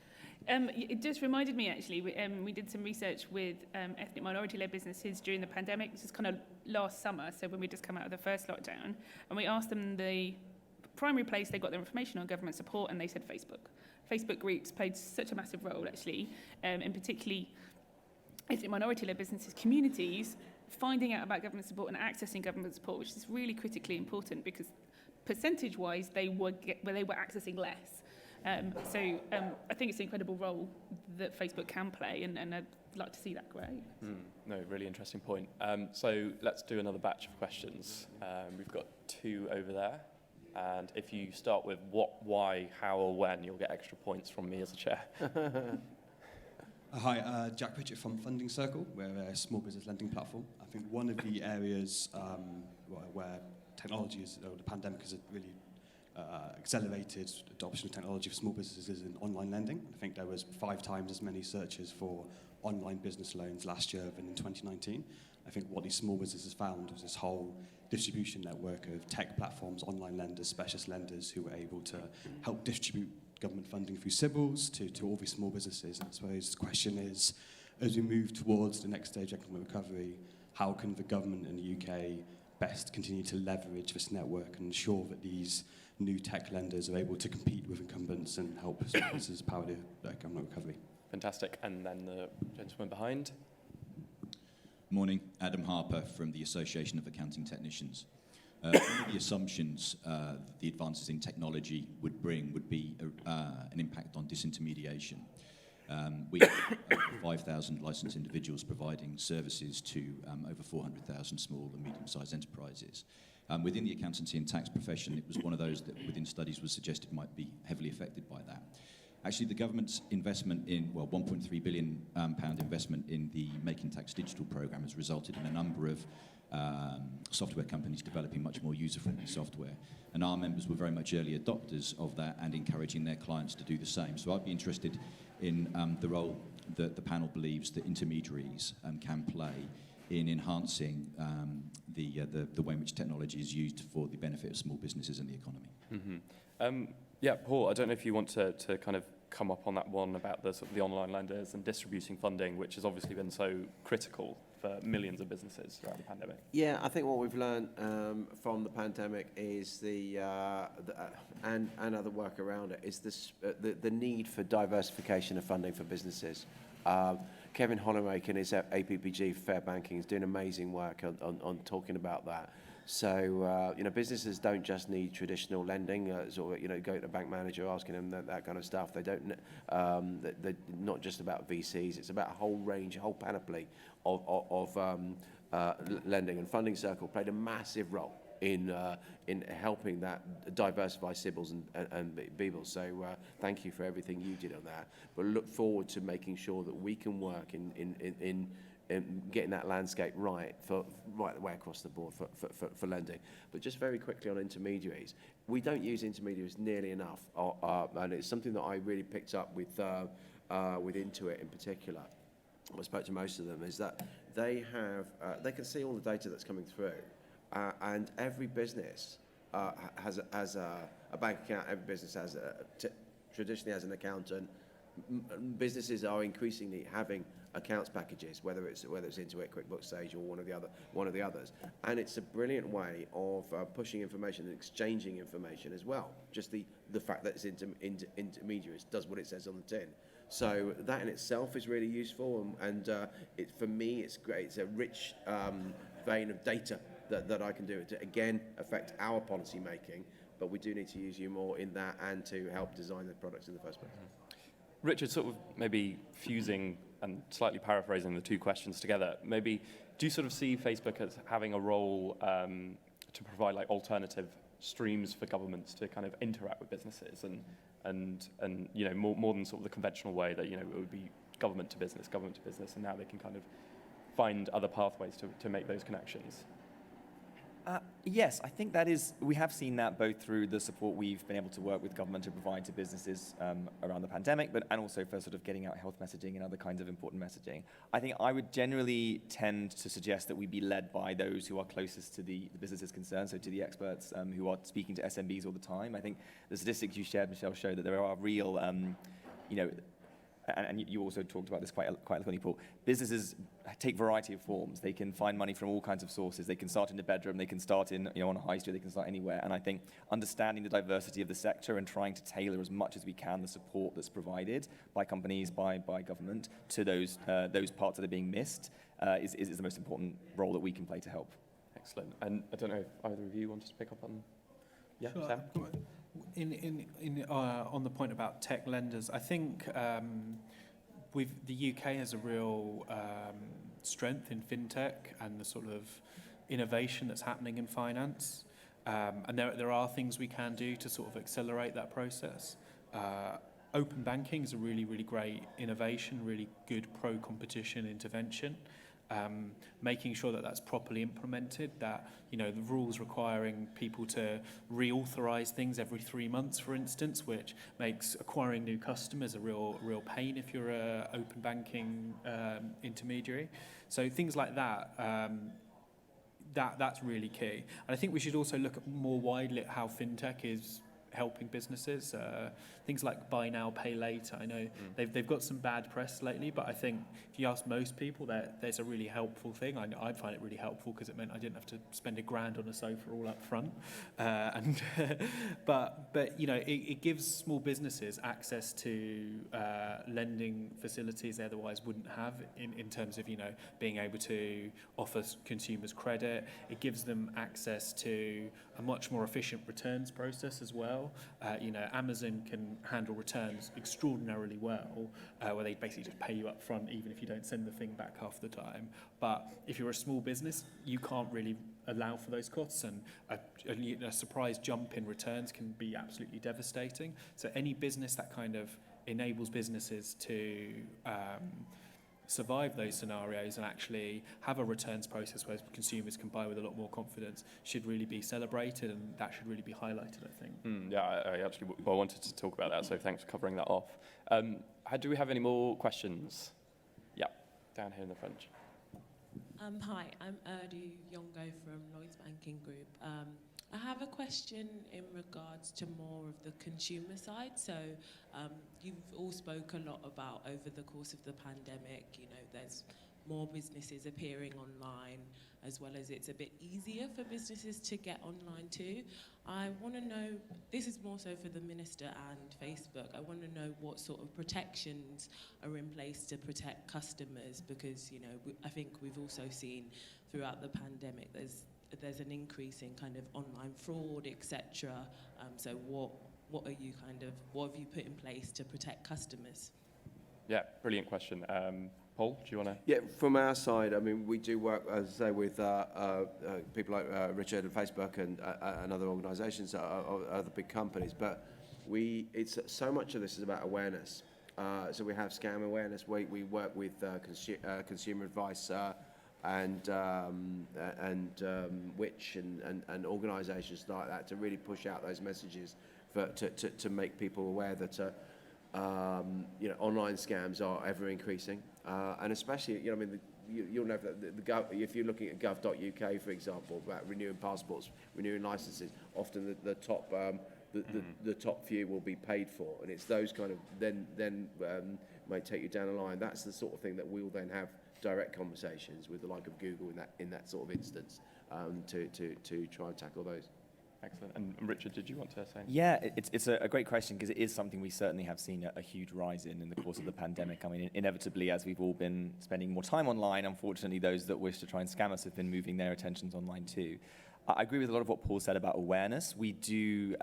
It just reminded me, actually, we did some research with ethnic minority-led businesses during the pandemic. This is kind of last summer, so when we just come out of the first lockdown, and we asked them the primary place they got their information on government support, and they said Facebook. Facebook groups played such a massive role, actually, in particularly ethnic minority-led businesses, communities, finding out about government support and accessing government support, which is really critically important because percentage-wise, they were accessing less. So I think it's an incredible role that Facebook can play, and I'd like to see that grow. No, really interesting point. So let's do another batch of questions. We've got 2 over there. And if you start with what, why, how, or when, you'll get extra points from me as a chair. Hi, Jack Pritchett from Funding Circle. We're a small business lending platform. I think one of the areas where technology the pandemic has really accelerated adoption of technology for small businesses is in online lending. I think there was 5 times as many searches for online business loans last year than in 2019. I think what these small businesses found was this whole distribution network of tech platforms, online lenders, specialist lenders who were able to help distribute government funding through CBILS to all these small businesses. And I suppose the question is, as we move towards the next stage of economic recovery, how can the government in the UK best continue to leverage this network and ensure that these new tech lenders are able to compete with incumbents and help businesses power the economic recovery? Fantastic. And then the gentleman behind. Morning, Adam Harper from the Association of Accounting Technicians. One of the assumptions the advances in technology would bring would be an impact on disintermediation. We have over 5,000 licensed individuals providing services to over 400,000 small and medium-sized enterprises. Within the accountancy and tax profession, it was one of those that within studies was suggested might be heavily affected by that. Actually, the government's investment in, well, £1.3 billion investment in the Making Tax Digital programme has resulted in a number of software companies developing much more user-friendly software. And our members were very much early adopters of that and encouraging their clients to do the same. So I'd be interested in the role that the panel believes that intermediaries can play in enhancing the way in which technology is used for the benefit of small businesses and the economy. Mm-hmm. Yeah, Paul, I don't know if you want to kind of come up on that one about the sort of the online lenders and distributing funding, which has obviously been so critical for millions of businesses throughout the pandemic. Yeah, I think what we've learned from the pandemic is and other work around it is the need for diversification of funding for businesses. Kevin Holloway and his APPG for Fair Banking is doing amazing work on talking about that. So, businesses don't just need traditional lending, go to the bank manager asking them that kind of stuff. They don't, they're not just about VCs, it's about a whole range, a whole panoply of lending. And Funding Circle played a massive role in helping that diversify CBILS and BBILS. So thank you for everything you did on that. But look forward to making sure that we can work in getting that landscape right the way across the board for lending. But just very quickly on intermediaries, we don't use intermediaries nearly enough, and it's something that I really picked up with Intuit in particular. I spoke to most of them is that they can see all the data that's coming through, and every business has a bank account. Every business traditionally has an accountant. Businesses are increasingly having accounts packages, whether it's Intuit, QuickBooks, Sage, or one of the others. And it's a brilliant way of pushing information and exchanging information as well. Just the fact that it's intermediaries does what it says on the tin. So that in itself is really useful, and for me, it's great. It's a rich vein of data that I can do to, again, affect our policy making, but we do need to use you more in that and to help design the products in the first place. Richard, sort of maybe fusing and slightly paraphrasing the two questions together, maybe do you sort of see Facebook as having a role to provide like alternative streams for governments to kind of interact with businesses and you know, more than sort of the conventional way that, you know, it would be government to business, and now they can kind of find other pathways to make those connections? Yes, I think that is, we have seen that both through the support we've been able to work with government to provide to businesses around the pandemic, and also for sort of getting out health messaging and other kinds of important messaging. I think I would generally tend to suggest that we be led by those who are closest to the businesses concerned, so to the experts who are speaking to SMBs all the time. I think the statistics you shared, Michelle, show that there are real, you know, and you also talked about this quite eloquently, Paul. Businesses take variety of forms. They can find money from all kinds of sources. They can start in the bedroom. They can start in, you know, on a high street. They can start anywhere. And I think understanding the diversity of the sector and trying to tailor as much as we can the support that's provided by companies, by government, to those parts that are being missed is the most important role that we can play to help. Excellent. And I don't know if either of you wanted to pick up on. Yeah, sure. Sam? On the point about tech lenders, I think the UK has a real strength in fintech and the sort of innovation that's happening in finance, and there are things we can do to sort of accelerate that process. Open banking is a really, really great innovation, really good pro-competition intervention. Making sure that that's properly implemented, that, you know, the rules requiring people to reauthorize things every 3 months, for instance, which makes acquiring new customers a real pain if you're a open banking intermediary. So things like that, that's really key. And I think we should also look at more widely at how fintech is helping businesses. Things like buy now, pay later. I know they've got some bad press lately, but I think if you ask most people, there's a really helpful thing. I'd find it really helpful because it meant I didn't have to spend $1,000 on a sofa all up front. But you know, it gives small businesses access to lending facilities they otherwise wouldn't have in terms of, you know, being able to offer consumers credit. It gives them access to a much more efficient returns process as well. You know, Amazon can handle returns extraordinarily well, where they basically just pay you up front even if you don't send the thing back half the time. But if you're a small business, you can't really allow for those costs, and a surprise jump in returns can be absolutely devastating. So any business that kind of enables businesses to survive those scenarios and actually have a returns process where consumers can buy with a lot more confidence should really be celebrated, and that should really be highlighted, I think. Yeah, I actually wanted to talk about that, so thanks for covering that off. Do we have any more questions? Yeah, down here in the front. Hi, I'm Urdu Yongo from Lloyds Banking Group. I have a question in regards to more of the consumer side. So you've all spoke a lot about over the course of the pandemic, you know, there's more businesses appearing online, as well as it's a bit easier for businesses to get online too. I want to know, this is more so for the Minister and Facebook, I want to know what sort of protections are in place to protect customers, because, you know, I think we've also seen throughout the pandemic there's an increase in kind of online fraud, etc. So what have you put in place to protect customers? Yeah, brilliant question. Paul, do you want to? Yeah, from our side, I mean, we do work, as I say, with people like Richard and Facebook and other organisations, other big companies. But it's so much of this is about awareness. So we have scam awareness. We work with consumer advice and Which and organisations like that to really push out those messages to make people aware that you know, online scams are ever increasing, and especially, you know, I mean, you'll know that if you're looking at gov.uk, for example, about renewing passports, renewing licences, often the top the top few will be paid for, and it's those kind of then may take you down the line. That's the sort of thing that we'll then have direct conversations with the like of Google in that sort of instance to try and tackle those. Excellent. And Richard, did you want to say anything? Yeah, it's a great question because it is something we certainly have seen a huge rise in the course of the pandemic. I mean, inevitably, as we've all been spending more time online, unfortunately, those that wish to try and scam us have been moving their attentions online too. I agree with a lot of what Paul said about awareness. We do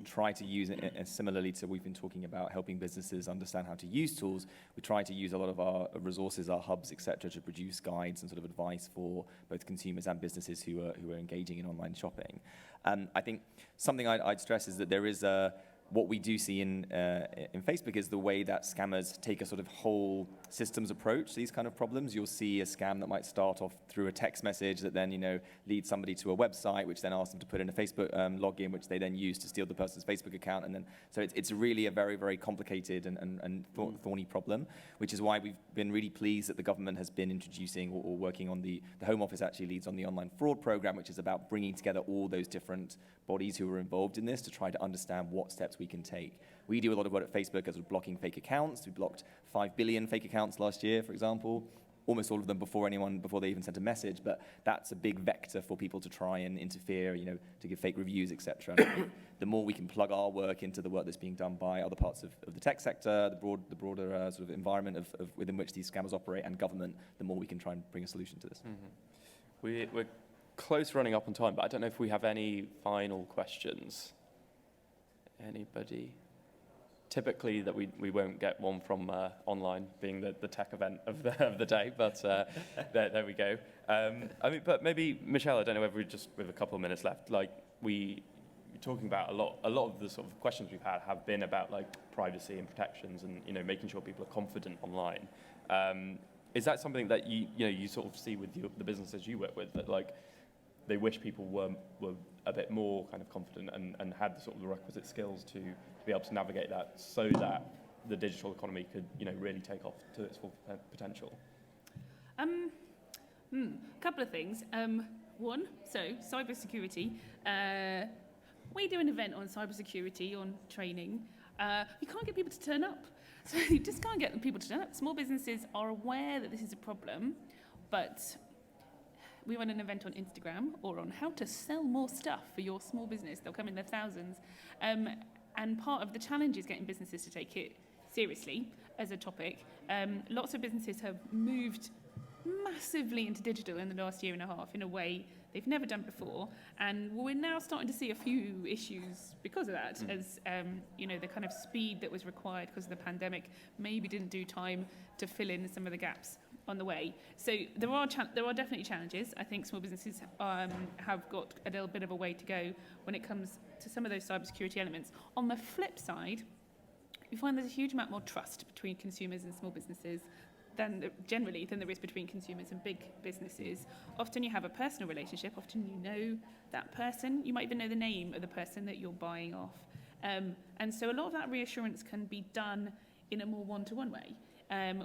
try to use it similarly to we've been talking about helping businesses understand how to use tools. We try to use a lot of our resources, our hubs, etc., to produce guides and sort of advice for both consumers and businesses who are engaging in online shopping. I think something I'd stress is that there is what we do see in Facebook is the way that scammers take a sort of whole systems approach to these kind of problems. You'll see a scam that might start off through a text message that then, leads somebody to a website, which then asks them to put in a Facebook login, which they then use to steal the person's Facebook account. And then, so it's really a very, very complicated and thorny problem, which is why we've been really pleased that the government has been introducing or working on the Home Office actually leads on the online fraud program, which is about bringing together all those different bodies who are involved in this to try to understand what steps we can take. We do a lot of work at Facebook as we're blocking fake accounts. We blocked 5 billion fake accounts last year, for example, almost all of them before they even sent a message, but that's a big vector for people to try and interfere, to give fake reviews, etc. The more we can plug our work into the work that's being done by other parts of the tech sector, the broader sort of environment of within which these scammers operate and government, the more we can try and bring a solution to this. Mm-hmm. We're close running up on time, but I don't know if we have any final questions. Anybody? Typically that we won't get one from online, being the tech event of the day, but there we go. But maybe, Michelle, I don't know whether we just, with a couple of minutes left, we're talking about a lot of the sort of questions we've had have been about privacy and protections and making sure people are confident online. Is that something that you sort of see with the businesses you work with, that they wish people were a bit more kind of confident and had the sort of the requisite skills to be able to navigate that, so that the digital economy could really take off to its full potential? A couple of things. One, so cybersecurity. We do an event on cybersecurity, on training. You can't get people to turn up. So you just can't get people to turn up. Small businesses are aware that this is a problem, but we run an event on Instagram or on how to sell more stuff for your small business. They'll come in their thousands. And part of the challenge is getting businesses to take it seriously as a topic. Lots of businesses have moved massively into digital in the last year and a half in a way they've never done before. And we're now starting to see a few issues because of that, as the kind of speed that was required because of the pandemic maybe didn't do time to fill in some of the gaps on the way. So there are definitely challenges. I think small businesses have got a little bit of a way to go when it comes to some of those cybersecurity elements. On the flip side, we find there's a huge amount more trust between consumers and small businesses than there is between consumers and big businesses. Often you have a personal relationship. Often you know that person. You might even know the name of the person that you're buying off. And so a lot of that reassurance can be done in a more one-to-one way.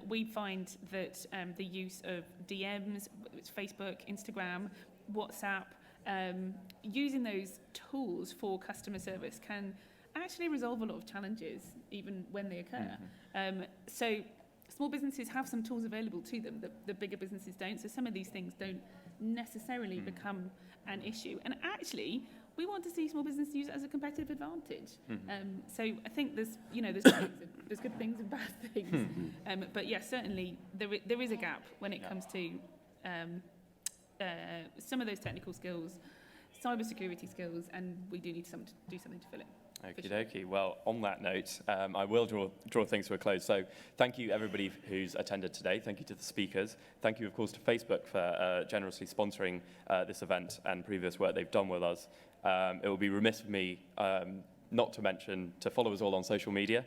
We find that the use of DMs, whether it's Facebook, Instagram, WhatsApp, using those tools for customer service can actually resolve a lot of challenges, even when they occur. So small businesses have some tools available to them that the bigger businesses don't. So some of these things don't necessarily become an issue. And actually, we want to see small businesses use it as a competitive advantage. So I think there's good things and bad things. But yeah, certainly there is a gap when it comes to some of those technical skills, cybersecurity skills, and we do need to do something to fill it. Okie dokie. Well, on that note, I will draw things to a close. So thank you, everybody who's attended today. Thank you to the speakers. Thank you, of course, to Facebook for generously sponsoring this event and previous work they've done with us. It would be remiss of me not to mention to follow us all on social media.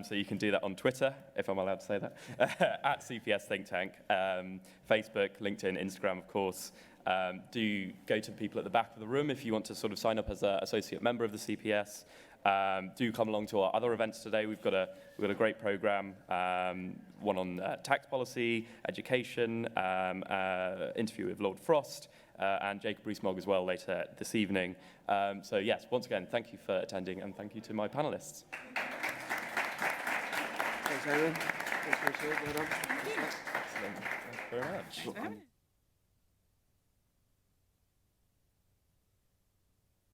So you can do that on Twitter, if I'm allowed to say that, at CPS Think Tank, Facebook, LinkedIn, Instagram, of course. Do go to the people at the back of the room if you want to sort of sign up as an associate member of the CPS. Do come along to our other events today. We've got a great program, one on tax policy, education, interview with Lord Frost, and Jacob Rees-Mogg as well later this evening. So yes, once again, thank you for attending, and thank you to my panelists. Thanks, Aaron. Thanks, Richard. Well done. Thank you. Excellent. Thank you very much. Thanks for having us.